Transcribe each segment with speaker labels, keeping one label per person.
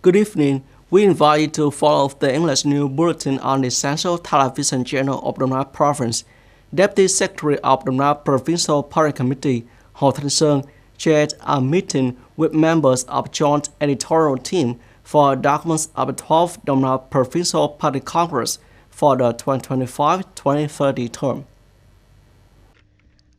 Speaker 1: Good evening. We invite you to follow the English News Bulletin on the Central Television Channel of the North Province. Deputy Secretary of the North Provincial Party Committee, Ho Thanh Sương, chaired a meeting with members of joint editorial team for documents of the 12th North Provincial Party Congress for the 2025-2030 term.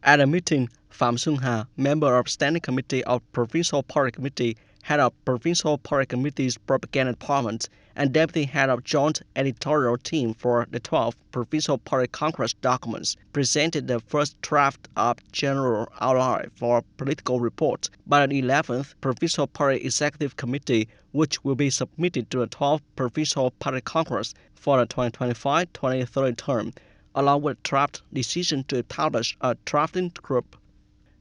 Speaker 1: At the meeting, Phạm Xuân Hà, member of Standing Committee of Provincial Party Committee, head of Provincial Party Committee's Propaganda Department, and deputy head of joint editorial team for the 12th Provincial Party Congress documents, presented the first draft of general outline for political report by the 11th Provincial Party Executive Committee, which will be submitted to the 12th Provincial Party Congress for the 2025-2030 term, along with draft decision to establish a drafting group.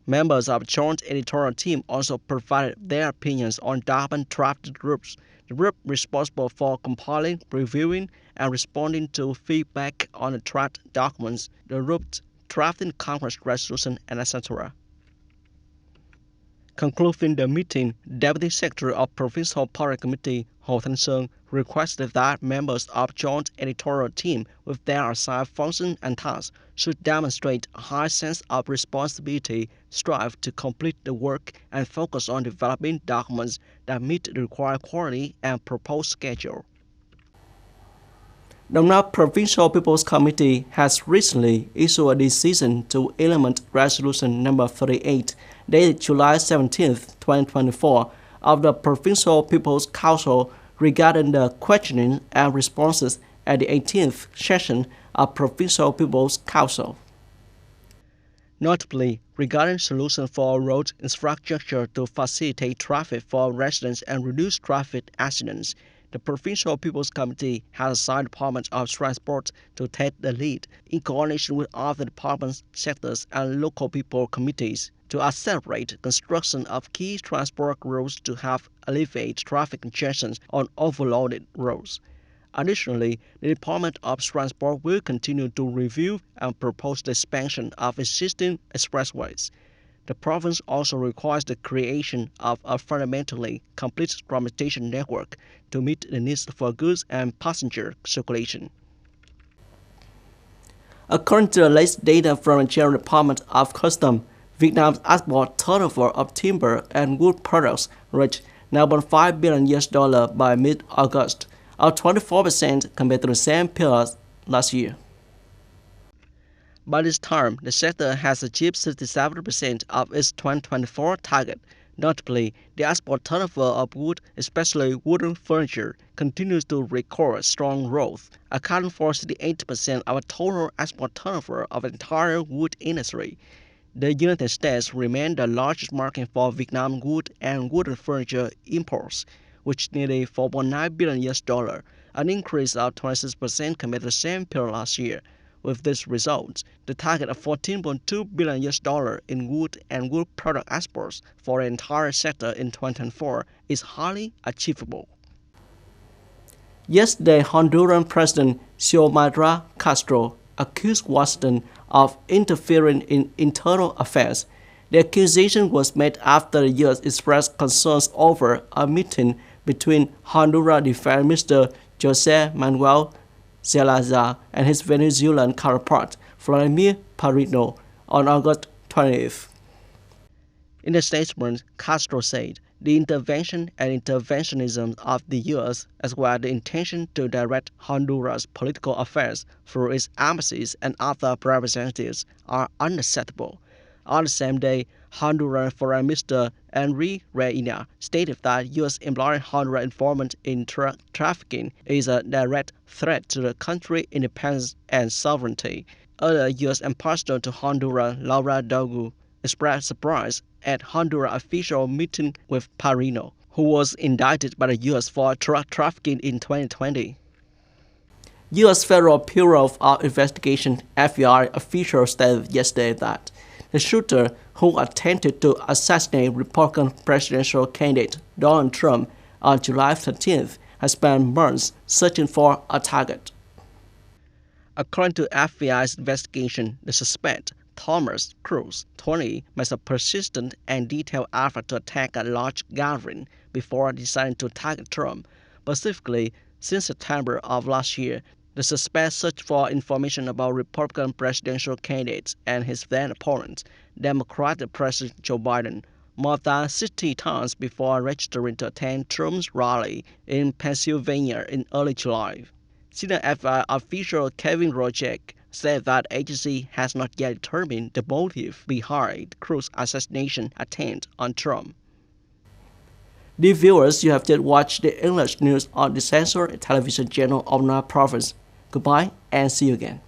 Speaker 1: Members of the joint editorial team also provided their opinions on document drafted groups, the group responsible for compiling, reviewing, and responding to feedback on the draft documents, the group drafting Congress resolution, and etc. Concluding the meeting, Deputy Secretary of Provincial Party Committee, Ho Thanh Sương, requested that members of joint editorial team with their assigned function and tasks should demonstrate a high sense of responsibility, strive to complete the work, and focus on developing documents that meet the required quality and proposed schedule. The North Provincial People's Committee has recently issued a decision to implement Resolution Number 38, dated July 17, 2024, of the Provincial People's Council regarding the questioning and responses at the 18th session of Provincial People's Council. Notably, regarding solutions for road infrastructure to facilitate traffic for residents and reduce traffic accidents, the Provincial People's Committee has assigned the Department of Transport to take the lead, in coordination with other departments, sectors, and local people committees, to accelerate construction of key transport routes to help alleviate traffic congestion on overloaded roads. Additionally, the Department of Transport will continue to review and propose the expansion of existing expressways. The province also requires the creation of a fundamentally complete transportation network to meet the needs for goods and passenger circulation. According to the latest data from the General Department of Customs, Vietnam's export turnover of timber and wood products reached $9.5 billion by mid-August, up 24% compared to the same period last year. By this time, the sector has achieved 67% of its 2024 target. Notably, the export turnover of wood, especially wooden furniture, continues to record strong growth, accounting for 68% of the total export turnover of the entire wood industry. The United States remains the largest market for Vietnam wood and wooden furniture imports, which nearly $4.9 billion, an increase of 26% compared to the same period last year. With this result, the target of $14.2 billion in wood and wood product exports for the entire sector in 2024 is highly achievable. Yesterday, Honduran President Xiomara Castro accused Washington of interfering in internal affairs. The accusation was made after the U.S. expressed concerns over a meeting between Honduras Defense Minister Jose Manuel Zelaya and his Venezuelan counterpart, Vladimir Parrino, on August 20th. In a statement, Castro said the intervention and interventionism of the U.S., as well as the intention to direct Honduras' political affairs through its embassies and other representatives, are unacceptable. On the same day, Honduran Foreign Minister Enrique Reina stated that U.S. employing Honduran involvement in trafficking is a direct threat to the country's independence and sovereignty. Earlier, U.S. Ambassador to Honduras Laura Dogu expressed surprise at Honduras official meeting with Parrino, who was indicted by the U.S. for drug trafficking in 2020. U.S. Federal Bureau of Investigation (FBI) officials stated yesterday that the shooter who attempted to assassinate Republican presidential candidate Donald Trump on July 13th has spent months searching for a target. According to FBI's investigation, the suspect, Thomas Cruz, 20, makes a persistent and detailed effort to attack a large gathering before deciding to target Trump. Specifically, since September of last year, the suspect searched for information about Republican presidential candidates and his then opponent, Democratic President Joe Biden, more than 60 times before registering to attend Trump's rally in Pennsylvania in early July. Senior FBI official Kevin Rojek said that the agency has not yet determined the motive behind Cruz's assassination attempt on Trump. Dear viewers, you have just watched the English news on the censored television channel of North Province. Goodbye and see you again.